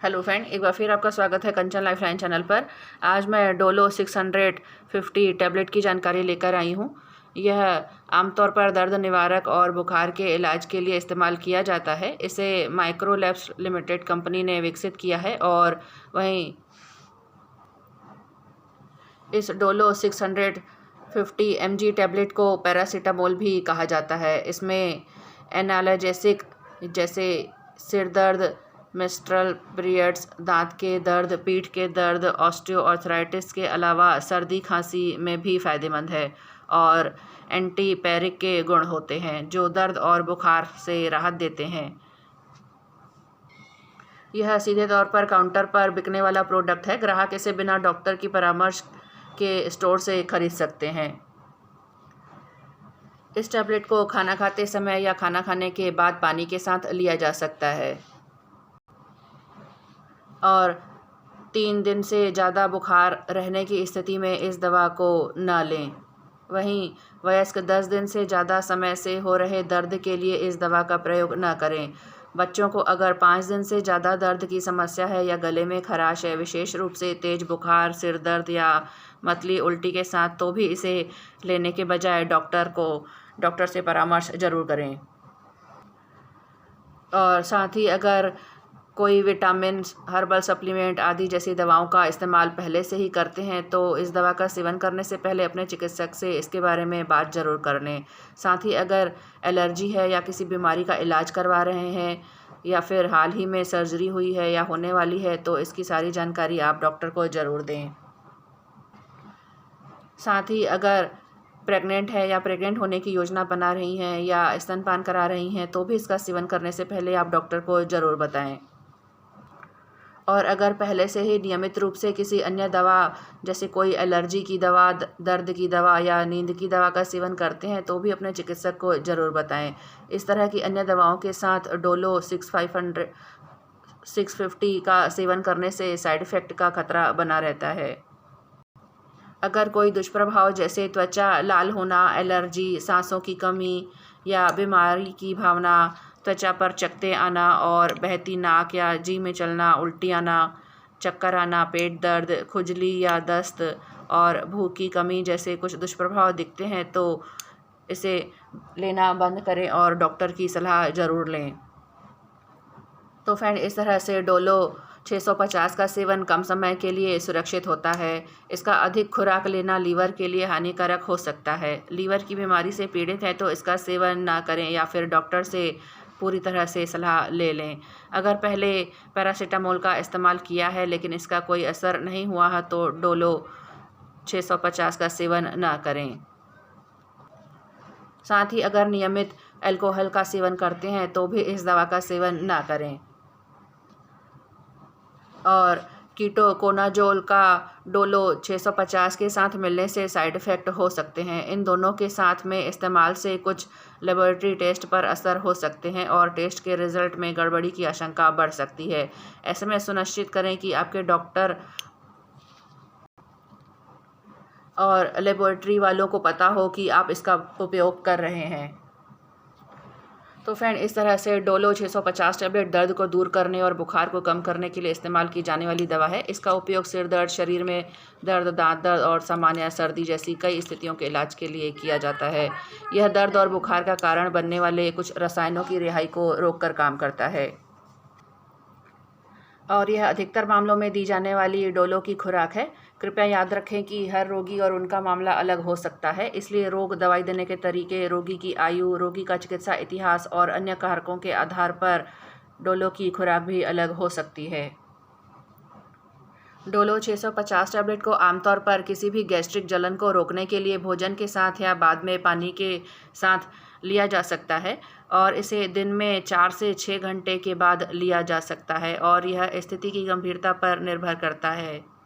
Hello friend, एक बार फिर आपका स्वागत है कंचन लाइफलाइन चैनल पर। आज मैं डोलो 650 टैबलेट की जानकारी लेकर आई हूँ। यह आमतौर पर दर्द निवारक और बुखार के इलाज के लिए इस्तेमाल किया जाता है। इसे माइक्रोलैब्स लिमिटेड कंपनी ने विकसित किया है और वहीं इस डोलो 650 mg टैबलेट को पैरासीटामोल भी कहा जाता है। इसमें एनाल्जेसिक जैसे सिर दर्द, मेंस्ट्रुअल पीरियड्स, दांत के दर्द, पीठ के दर्द, ऑस्टियोआर्थराइटिस के अलावा सर्दी खांसी में भी फ़ायदेमंद है और एंटीपैरिक के गुण होते हैं जो दर्द और बुखार से राहत देते हैं। यह सीधे तौर पर काउंटर पर बिकने वाला प्रोडक्ट है। ग्राहक इसे बिना डॉक्टर की परामर्श के स्टोर से खरीद सकते हैं। इस टैबलेट को खाना खाते समय या खाना खाने के बाद पानी के साथ लिया जा सकता है और 3 दिन से ज़्यादा बुखार रहने की स्थिति में इस दवा को न लें। वहीं वयस्क 10 दिन से ज़्यादा समय से हो रहे दर्द के लिए इस दवा का प्रयोग न करें। बच्चों को अगर 5 दिन से ज़्यादा दर्द की समस्या है या गले में खराश है, विशेष रूप से तेज बुखार, सिर दर्द या मतली उल्टी के साथ, तो भी इसे लेने के बजाय डॉक्टर से परामर्श ज़रूर करें। और साथ ही अगर कोई विटामिन, हर्बल सप्लीमेंट आदि जैसी दवाओं का इस्तेमाल पहले से ही करते हैं तो इस दवा का सेवन करने से पहले अपने चिकित्सक से इसके बारे में बात ज़रूर कर लें। साथ ही अगर एलर्जी है या किसी बीमारी का इलाज करवा रहे हैं या फिर हाल ही में सर्जरी हुई है या होने वाली है तो इसकी सारी जानकारी आप डॉक्टर को ज़रूर दें। साथ ही अगर प्रेग्नेंट है या प्रेग्नेंट होने की योजना बना रही हैं या स्तनपान करा रही हैं तो भी इसका सेवन करने से पहले आप डॉक्टर को ज़रूर बताएं। और अगर पहले से ही नियमित रूप से किसी अन्य दवा जैसे कोई एलर्जी की दवा, दर्द की दवा या नींद की दवा का सेवन करते हैं तो भी अपने चिकित्सक को ज़रूर बताएं। इस तरह की अन्य दवाओं के साथ डोलो 650 का सेवन करने से साइड इफ़ेक्ट का खतरा बना रहता है। अगर कोई दुष्प्रभाव जैसे त्वचा लाल होना, एलर्जी, सांसों की कमी या बीमारी की भावना, त्वचा पर चकत्ते आना और बहती नाक या जी में चलना, उल्टी आना, चक्कर आना, पेट दर्द, खुजली या दस्त और भूख की कमी जैसे कुछ दुष्प्रभाव दिखते हैं तो इसे लेना बंद करें और डॉक्टर की सलाह ज़रूर लें। तो फ्रेंड, इस तरह से डोलो 650 का सेवन कम समय के लिए सुरक्षित होता है। इसका अधिक खुराक लेना लीवर के लिए हानिकारक हो सकता है। लीवर की बीमारी से पीड़ित हैं तो इसका सेवन ना करें या फिर डॉक्टर से पूरी तरह से सलाह ले लें। अगर पहले पैरासीटामोल का इस्तेमाल किया है लेकिन इसका कोई असर नहीं हुआ है तो डोलो 650 का सेवन ना करें। साथ ही अगर नियमित अल्कोहल का सेवन करते हैं तो भी इस दवा का सेवन ना करें। और कीटोकोनाजोल का डोलो 650 के साथ मिलने से साइड इफ़ेक्ट हो सकते हैं। इन दोनों के साथ में इस्तेमाल से कुछ लेबोरेटरी टेस्ट पर असर हो सकते हैं और टेस्ट के रिज़ल्ट में गड़बड़ी की आशंका बढ़ सकती है। ऐसे में सुनिश्चित करें कि आपके डॉक्टर और लेबोरेटरी वालों को पता हो कि आप इसका उपयोग कर रहे हैं। तो फ्रेंड, इस तरह से डोलो 650 टैबलेट दर्द को दूर करने और बुखार को कम करने के लिए इस्तेमाल की जाने वाली दवा है। इसका उपयोग सिर दर्द, शरीर में दर्द, दांत दर्द और सामान्य सर्दी जैसी कई स्थितियों के इलाज के लिए किया जाता है। यह दर्द और बुखार का कारण बनने वाले कुछ रसायनों की रिहाई को रोककर काम करता है और यह अधिकतर मामलों में दी जाने वाली डोलो की खुराक है। कृपया याद रखें कि हर रोगी और उनका मामला अलग हो सकता है, इसलिए रोग, दवाई देने के तरीके, रोगी की आयु, रोगी का चिकित्सा इतिहास और अन्य कारकों के आधार पर डोलो की खुराक भी अलग हो सकती है। डोलो 650 टैबलेट को आमतौर पर किसी भी गैस्ट्रिक जलन को रोकने के लिए भोजन के साथ या बाद में पानी के साथ लिया जा सकता है और इसे दिन में 4 से 6 घंटे के बाद लिया जा सकता है और यह स्थिति की गंभीरता पर निर्भर करता है।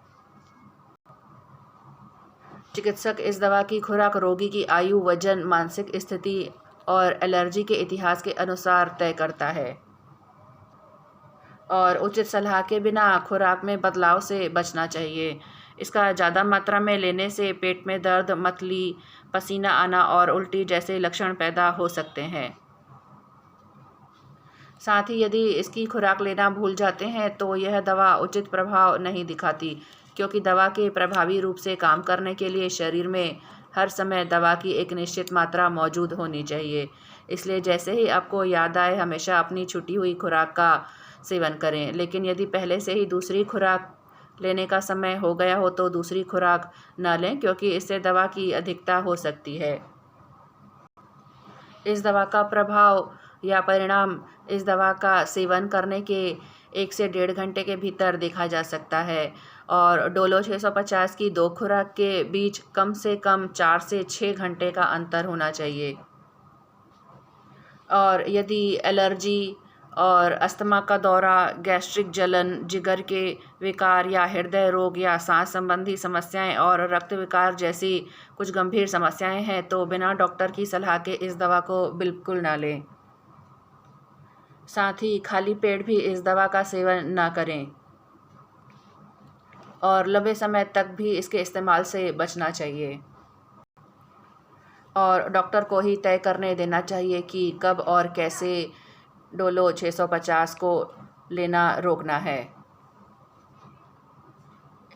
चिकित्सक इस दवा की खुराक रोगी की आयु, वजन, मानसिक स्थिति और एलर्जी के इतिहास के अनुसार तय करता है और उचित सलाह के बिना खुराक में बदलाव से बचना चाहिए। इसका ज़्यादा मात्रा में लेने से पेट में दर्द, मतली, पसीना आना और उल्टी जैसे लक्षण पैदा हो सकते हैं। साथ ही यदि इसकी खुराक लेना भूल जाते हैं तो यह दवा उचित प्रभाव नहीं दिखाती, क्योंकि दवा के प्रभावी रूप से काम करने के लिए शरीर में हर समय दवा की एक निश्चित मात्रा मौजूद होनी चाहिए। इसलिए जैसे ही आपको याद आए हमेशा अपनी छूटी हुई खुराक का सेवन करें। लेकिन यदि पहले से ही दूसरी खुराक लेने का समय हो गया हो तो दूसरी खुराक न लें, क्योंकि इससे दवा की अधिकता हो सकती है। इस दवा का प्रभाव या परिणाम इस दवा का सेवन करने के 1 से 1.5 घंटे के भीतर देखा जा सकता है और डोलो 650 की 2 खुराक के बीच कम से कम 4 से 6 घंटे का अंतर होना चाहिए। और यदि एलर्जी और अस्थमा का दौरा, गैस्ट्रिक जलन, जिगर के विकार या हृदय रोग या सांस संबंधी समस्याएं और रक्त विकार जैसी कुछ गंभीर समस्याएं हैं तो बिना डॉक्टर की सलाह के इस दवा को बिल्कुल ना लें। साथ ही खाली पेट भी इस दवा का सेवन ना करें और लंबे समय तक भी इसके इस्तेमाल से बचना चाहिए। और डॉक्टर को ही तय करने देना चाहिए कि कब और कैसे डोलो 650 को लेना रोकना है।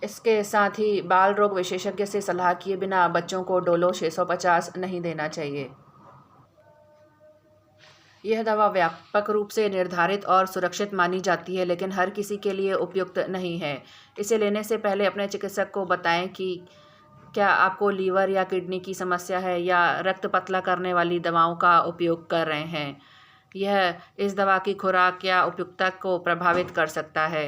इसके साथ ही बाल रोग विशेषज्ञ से सलाह किए बिना बच्चों को डोलो 650 नहीं देना चाहिए। यह दवा व्यापक रूप से निर्धारित और सुरक्षित मानी जाती है, लेकिन हर किसी के लिए उपयुक्त नहीं है। इसे लेने से पहले अपने चिकित्सक को बताएं कि क्या आपको लीवर या किडनी की समस्या है या रक्त पतला करने वाली दवाओं का उपयोग कर रहे हैं। यह इस दवा की खुराक या उपयुक्तता को प्रभावित कर सकता है।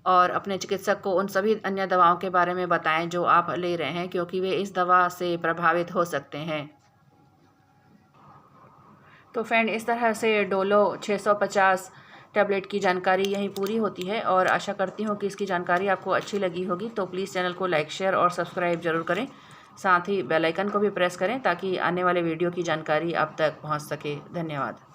और अपने चिकित्सक को उन सभी अन्य दवाओं के बारे में बताएं जो आप ले रहे हैं, क्योंकि वे इस दवा से प्रभावित हो सकते हैं। तो फ्रेंड, इस तरह से डोलो 650 टैबलेट की जानकारी यहीं पूरी होती है और आशा करती हूँ कि इसकी जानकारी आपको अच्छी लगी होगी। तो प्लीज़ चैनल को लाइक, शेयर और सब्सक्राइब ज़रूर करें। साथ ही बेल आइकन को भी प्रेस करें ताकि आने वाले वीडियो की जानकारी आप तक पहुँच सके। धन्यवाद।